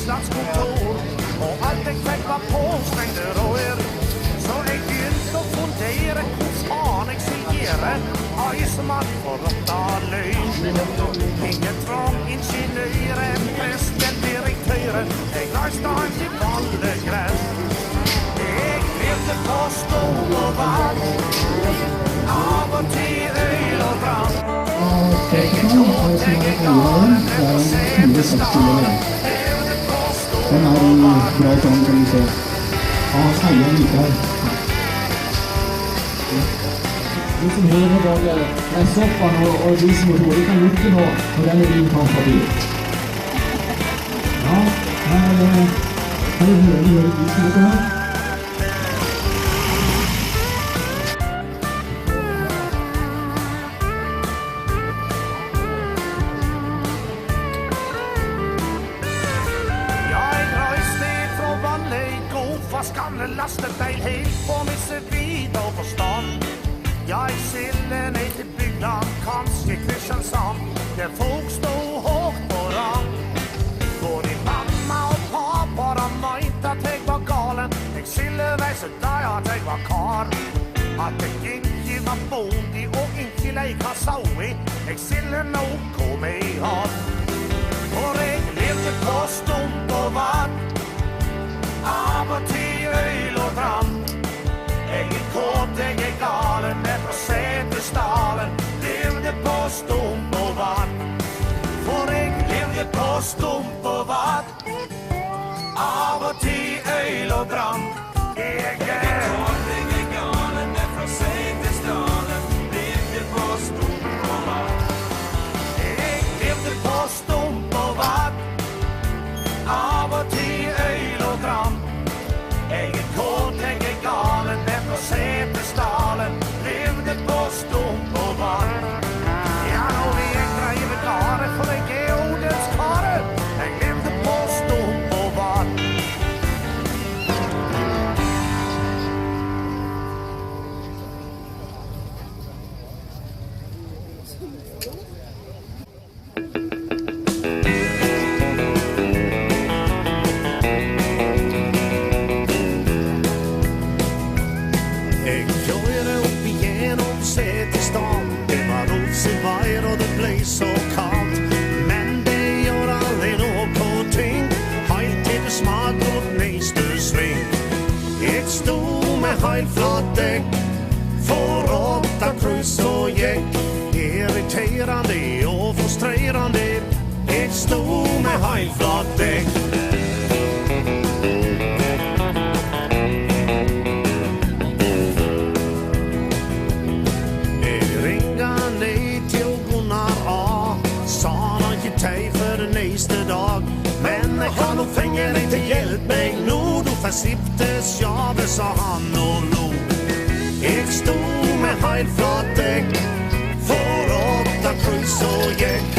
statskontor, og alt jeg fikk var påstengte rør. Så jeg begynte å fundere hvor faen jeg skal gjøre. Eismann for rotta løgn. Ingen trang ingeniør, en prest, en direktør. Jeg løste han til ballegress. Jeg levde på stol og vann, av og til øl og brann. Jeg tålte jeg galen, for å se det staden. Den er bra sånn, kan du se. Heier likevel. De som hører bak sofaen og de som tror, de kan lukke nå, og denne bilen kan forbi. Ja, her hører vi de som lukker her. Gamle lastebil helt på misse vid og forstand. Jeg siller ned til bygda, kanskje Kristiansand, der folk stod hårdt på rang. Både mamma og pappa, de mente at jeg var galen. Jeg siller veiset deg at jeg var kar. At jeg ikke var bondig og ikke leika saui. Jeg siller nok kom i hatt. For jeg levde på stump og vann, av og til øl og brann. Jeg kåt, jeg galen, med på setestalen. Levde på stump og vann. For jeg levde på stump og vann, av og til øl og brann. Jeg kåt, jeg galen, med på setestalen. Levde på stump og vann. Jeg levde på stump og vann, av og til øl og brann. Jeg kåt, jeg galen, med på setestalen. Levde på stump og vann. Ja, nå vil jeg dreie klare, for jeg odens kare. Jeg levde på stump og vann. Det var roseveir og det ble så kaldt. Men det gjør aldri noe ting, helt til det smalt mot neste sving. Jeg stod med helt flatt dekk, for 8 kryss og gikk. Irriterende og frustrerende, jeg stod med helt flatt dekk. Men jeg kan nå fenge deg til hjelp meg nå. Du får sipte sjave, sa han og lo. Jeg stod med helt flatt dekk, for 8 kryss og gikk.